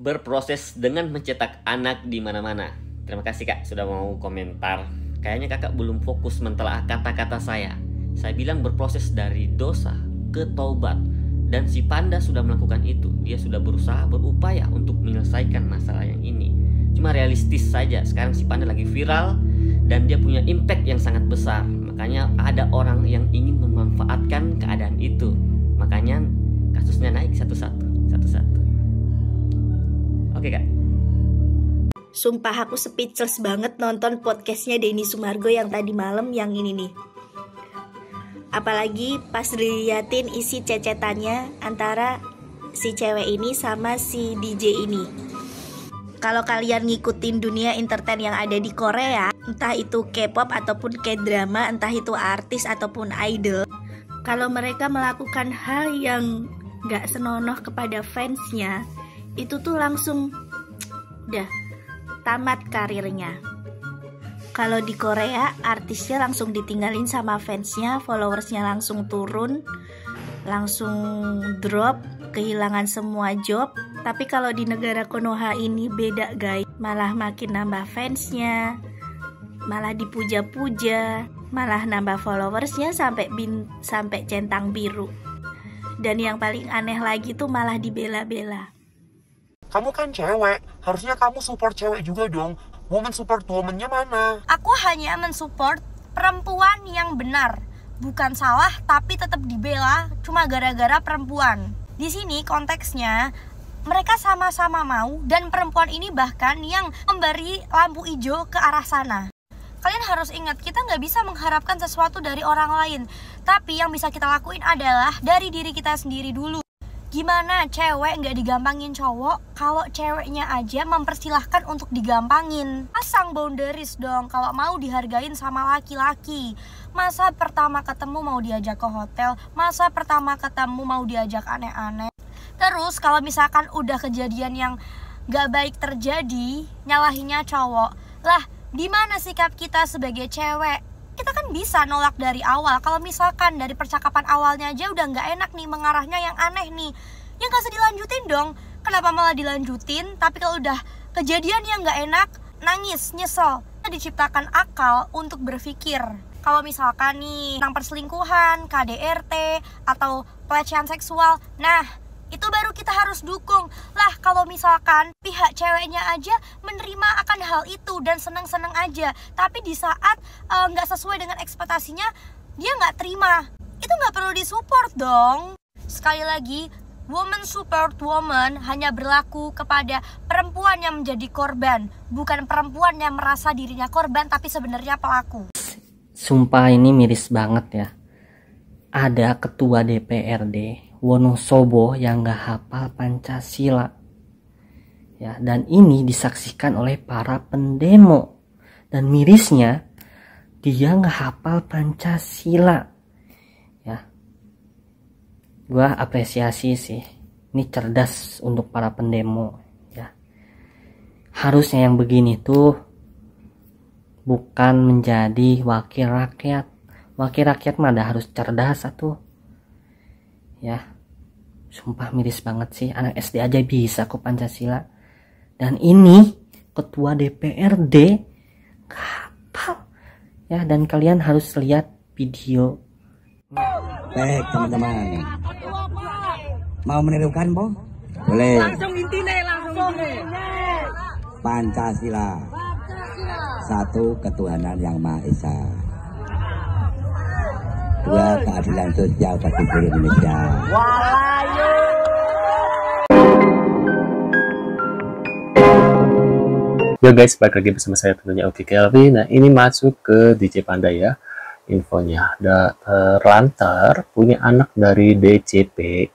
berproses dengan mencetak anak di mana-mana. Terima kasih Kak sudah mau komentar. Kayaknya Kakak belum fokus mentelaah kata-kata saya. Saya bilang berproses dari dosa ke taubat. Dan si Panda sudah melakukan itu. Dia sudah berusaha, berupaya untuk menyelesaikan masalah yang ini. Cuma realistis saja, sekarang si Panda lagi viral dan dia punya impact yang sangat besar. Makanya ada orang yang ingin memanfaatkan keadaan itu. Makanya kasusnya naik satu-satu. Oke Kak. Sumpah aku speechless banget nonton podcastnya Denny Sumargo yang tadi malam yang ini nih. Apalagi pas diliatin isi cecetannya antara si cewek ini sama si DJ ini. Kalau kalian ngikutin dunia entertain yang ada di Korea, entah itu K-pop ataupun K-drama, entah itu artis ataupun idol, kalau mereka melakukan hal yang gak senonoh kepada fansnya, itu tuh langsung udah tamat karirnya. Kalau di Korea, artisnya langsung ditinggalin sama fansnya, followersnya langsung turun, langsung drop, kehilangan semua job. Tapi kalau di negara Konoha ini beda guys, malah makin nambah fansnya, malah dipuja-puja, malah nambah followersnya sampai centang biru. Dan yang paling aneh lagi tuh malah dibela-bela. Kamu kan cewek, harusnya kamu support cewek juga dong. Woman support woman-nya mana? Aku hanya mensupport perempuan yang benar. Bukan salah, tapi tetap dibela cuma gara-gara perempuan. Di sini konteksnya, mereka sama-sama mau dan perempuan ini bahkan yang memberi lampu hijau ke arah sana. Kalian harus ingat, kita nggak bisa mengharapkan sesuatu dari orang lain. Tapi yang bisa kita lakuin adalah dari diri kita sendiri dulu. Gimana cewek nggak digampangin cowok kalau ceweknya aja mempersilahkan untuk digampangin? Pasang boundaries dong kalau mau dihargain sama laki-laki. Masa pertama ketemu mau diajak ke hotel, masa pertama ketemu mau diajak aneh-aneh. Terus kalau misalkan udah kejadian yang nggak baik terjadi, nyalahinnya cowok. Lah, di mana sikap kita sebagai cewek? Kita kan bisa nolak dari awal. Kalau misalkan dari percakapan awalnya aja udah nggak enak nih, mengarahnya yang aneh nih, ya nggak usah dilanjutin dong. Kenapa malah dilanjutin? Tapi kalau udah kejadian yang nggak enak, nangis, nyesel. Kita diciptakan akal untuk berpikir. Kalau misalkan nih tentang perselingkuhan, KDRT, atau pelecehan seksual, nah itu baru kita harus dukung. Lah kalau misalkan pihak ceweknya aja menerima akan hal itu dan seneng-seneng aja, tapi di saat nggak sesuai dengan ekspektasinya, dia nggak terima, itu nggak perlu disupport dong. Sekali lagi, woman support woman hanya berlaku kepada perempuan yang menjadi korban, bukan perempuan yang merasa dirinya korban tapi sebenarnya pelaku. Sumpah ini miris banget ya. Ada ketua DPRD Wonosobo yang gak hafal Pancasila ya, dan ini disaksikan oleh para pendemo. Dan mirisnya dia gak hafal Pancasila ya. Gua apresiasi sih, ini cerdas untuk para pendemo ya. Harusnya yang begini tuh bukan menjadi wakil rakyat. Wakil rakyat mah harus cerdas atuh ya. Sumpah miris banget sih, anak SD aja bisa kok Pancasila. Dan ini ketua DPRD kapal ya. Dan kalian harus lihat video. Baik teman-teman, mau menirukan Bo? Boleh. Langsung intine. Pancasila, satu ketuhanan yang Maha Esa, dua keadilan sosial bagi seluruh Indonesia. Yo guys, balik lagi bersama saya tentunya Oki Kelvin. Nah ini masuk ke DJ Panda ya. Infonya ada terlantar punya anak dari DCP,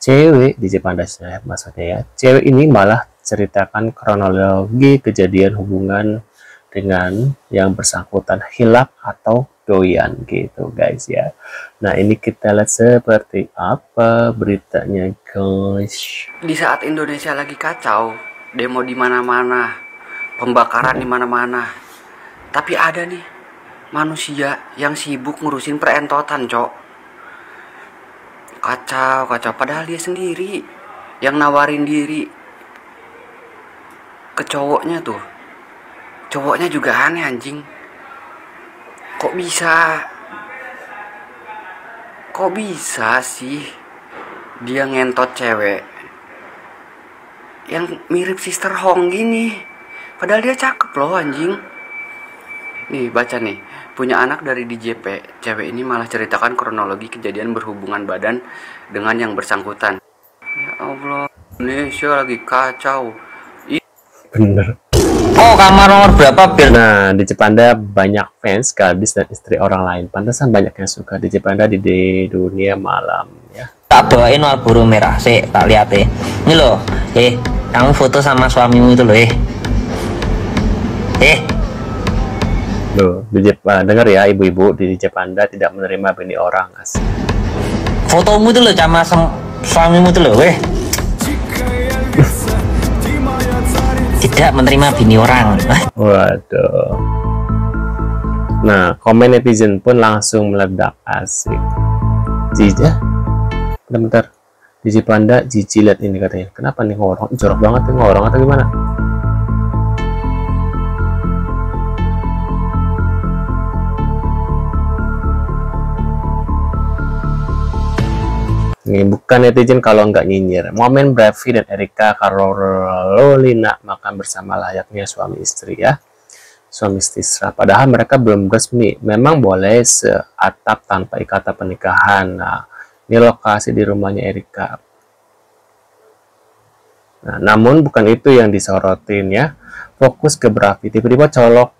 cewek DJ Panda saya maksudnya ya. Cewek ini malah ceritakan kronologi kejadian hubungan dengan yang bersangkutan hilaf atau doyan gitu guys ya. Nah ini kita lihat seperti apa beritanya guys. Di saat Indonesia lagi kacau, demo di mana-mana, pembakaran di mana-mana, tapi ada nih manusia yang sibuk ngurusin perentotan, cok. Kacau, padahal dia sendiri yang nawarin diri ke cowoknya tuh. Cowoknya juga aneh anjing. Kok bisa sih dia ngentot cewek yang mirip Sister Hong gini? Padahal dia cakep loh anjing. Nih baca nih, punya anak dari DJP. Cewek ini malah ceritakan kronologi kejadian berhubungan badan dengan yang bersangkutan. Ya Allah, Indonesia lagi kacau. Bener. Oh, kamar nomor berapa, Bil? Nah, DJ Panda banyak fans, gadis dan istri orang lain. Pantesan banyak yang suka DJ Panda di dunia malam ya. Tak bawain Marlboro merah sih, tak lihat ini loh. Kamu foto sama suamimu itu loh. Loh, DJ Panda, denger ya ibu-ibu, DJ Panda tidak menerima bini orang. Asik. Fotomu itu loh sama suamimu itu loh, tidak menerima bini orang. Waduh. Nah, komen netizen pun langsung meledak. Asik. Jija, bentar. DJ Panda, Jiji lihat ini katanya. Kenapa nih ngorong? Jorok banget nih ngorong atau gimana? Ini bukan netizen kalau nggak nyinyir. Momen Bravi dan Erika Carolina makan bersama layaknya suami istri ya. Suami istri. Padahal mereka belum resmi. Memang boleh seatap tanpa ikatan pernikahan. Nah, ini lokasi di rumahnya Erika. Nah, namun bukan itu yang disorotin ya. Fokus ke Bravi. Tiba-tiba colok.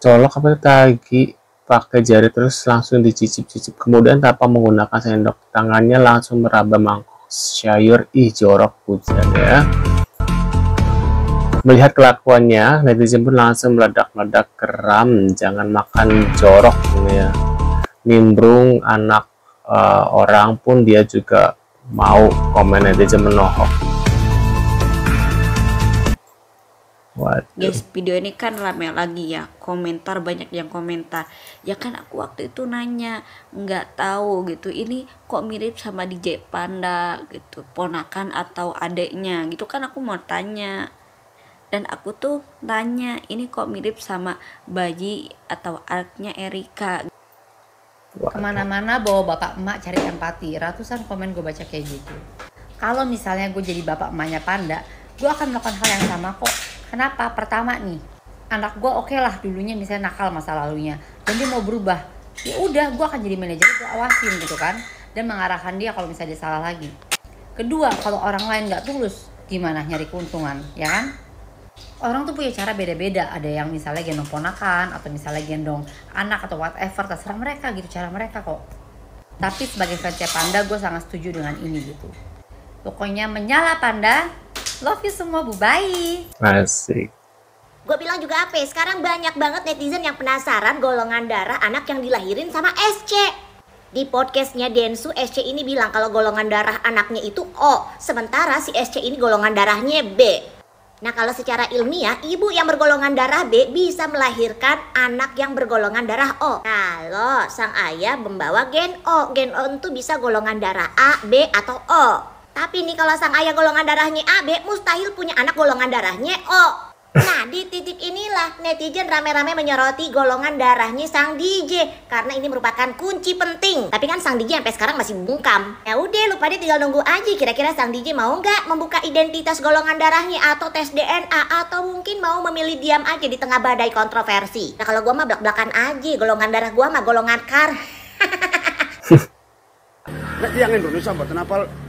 Colok apa tadi pakai jari terus langsung dicicip-cicip, kemudian tanpa menggunakan sendok tangannya langsung meraba mangkok sayur. Jorok hujan ya. Melihat kelakuannya, netizen pun langsung meledak-ledak geram. Jangan makan jorok ya. Nimbrung anak orang pun dia juga mau. Komen netizen menohok. Guys, video ini kan rame lagi ya, komentar banyak yang komentar. Ya kan aku waktu itu nanya, nggak tahu gitu, ini kok mirip sama DJ Panda gitu, ponakan atau adeknya gitu kan aku mau tanya. Dan aku tuh tanya, ini kok mirip sama bayi atau anaknya Erika. Kemana-mana bawa bapak emak cari empati. Ratusan komen gue baca kayak gitu. Kalau misalnya gue jadi bapak emaknya Panda, gue akan melakukan hal yang sama kok. Kenapa? Pertama nih, anak gue oke lah dulunya misalnya nakal masa lalunya, dan dia mau berubah. Ya udah, gue akan jadi manajer, gue awasin gitu kan, dan mengarahkan dia kalau misalnya dia salah lagi. Kedua, kalau orang lain nggak tulus, gimana nyari keuntungan, ya kan? Orang tuh punya cara beda-beda. Ada yang misalnya gendong ponakan, atau misalnya gendong anak atau whatever, terserah mereka gitu cara mereka kok. Tapi sebagai fansnya Panda, gue sangat setuju dengan ini gitu. Pokoknya menyala Panda. Love you semua, bye. Asik. Gue bilang juga apa, sekarang banyak banget netizen yang penasaran golongan darah anak yang dilahirin sama SC. Di podcastnya Densu, SC ini bilang kalau golongan darah anaknya itu O, sementara si SC ini golongan darahnya B. Nah, kalau secara ilmiah, ibu yang bergolongan darah B bisa melahirkan anak yang bergolongan darah O. Kalau sang ayah membawa gen O itu bisa golongan darah A, B, atau O. Tapi nih kalau sang ayah golongan darahnya AB, mustahil punya anak golongan darahnya O. Nah, di titik inilah netizen rame-rame menyoroti golongan darahnya sang DJ, karena ini merupakan kunci penting. Tapi kan sang DJ sampai sekarang masih bungkam. Ya udah, lu pada tinggal nunggu aja kira-kira sang DJ mau nggak membuka identitas golongan darahnya atau tes DNA, atau mungkin mau memilih diam aja di tengah badai kontroversi. Nah, kalau gua mah belak-belakan aja, golongan darah gua mah golongan kar.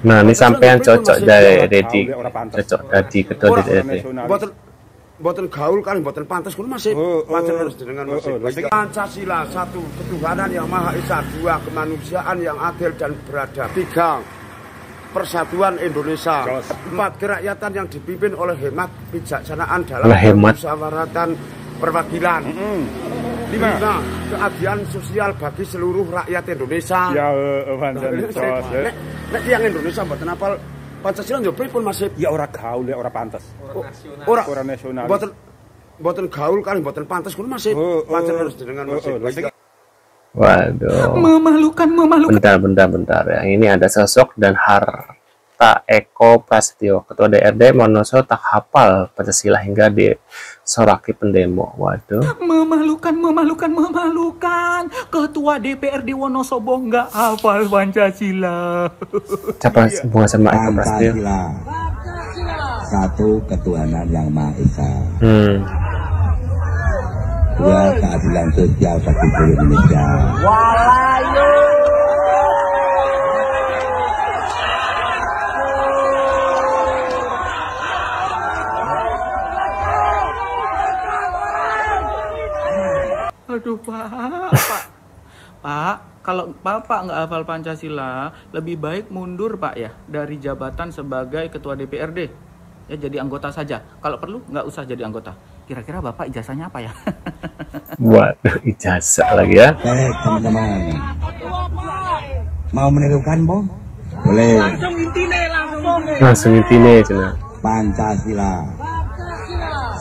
Nah, ini sampean cocok dari Dedi, cocok dari ketua DPRD. Boten gaul kan, boten pantas, kulo masih pancen harus dengan masih. Pancasila, satu ketuhanan yang maha esa, dua kemanusiaan yang adil dan beradab, tiga persatuan Indonesia, empat kerakyatan yang dipimpin oleh hemat kebijaksanaan dalam musyawaratan perwakilan. Lima, keadilan sosial bagi seluruh rakyat Indonesia. Ya, nek yang Indonesia mboten apal Pancasila yo pripun Mas? Ya ora gaul, ya ora pantes. Ora nasional. Mboten gaul kan mboten pantes kuwi Mas. Pancen harus dengan Mas. Waduh. Memalukan. Bentar. Yang ini ada sosok dan Harta Eko Prasetyo, Ketua DRD Wonoso tak hafal Pancasila hingga disoraki pendemo. Waduh. Memalukan. Ketua DPRD Wonosobo nggak hafal Pancasila. Siapa hubungan sama Eko Prasetyo? Pancasila. Satu, ketuhanan yang Maha Esa. Dua, keadilan sosial bagi seluruh Indonesia. Aduh Pak, kalau Bapak nggak hafal Pancasila, lebih baik mundur Pak ya dari jabatan sebagai Ketua DPRD. Ya jadi anggota saja. Kalau perlu nggak usah jadi anggota. Kira-kira Bapak ijazahnya apa ya? Waduh, ijazah lagi ya. Baik teman-teman. Mau menirukan, Bo? Boleh. Langsung intine cina. Pancasila.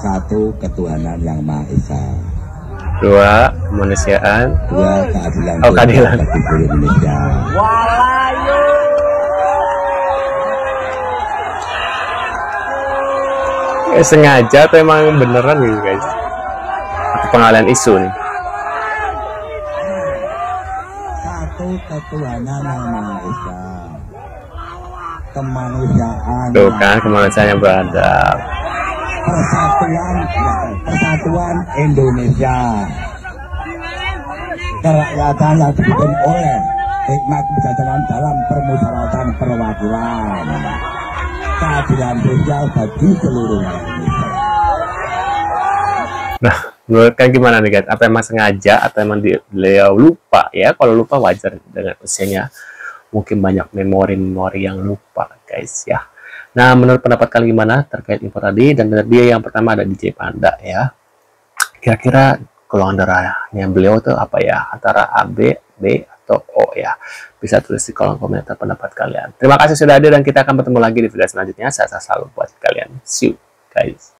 Satu, ketuhanan yang Maha Esa. Dua, kemanusiaan. Dua, keadilan keadilan bagi seluruh Indonesia. Sengaja atau emang beneran nih guys? Atau pengalian isu nih? Satu, ketuhanan yang Maha Esa. Kemanusiaan. Tuh kan, kemanusiaannya beradab. Persatuan Indonesia. Kerakyatan yang dipimpin oleh hikmat kebijaksanaan dalam permusyawaratan perwakilan. Keadilan sosial bagi seluruh Indonesia. Nah, menurut kan gimana nih guys? Apa emang sengaja atau emang beliau lupa ya? Kalau lupa wajar dengan usianya. Mungkin banyak memori-memori yang lupa guys ya. Nah, menurut pendapat kalian gimana terkait info tadi? Dan dia yang pertama ada DJ Panda ya. Kira-kira golongan darahnya beliau tuh apa ya? Antara AB, B, atau O ya? Bisa tulis di kolom komentar pendapat kalian. Terima kasih sudah hadir dan kita akan bertemu lagi di video selanjutnya. Saya selalu buat kalian. See you guys.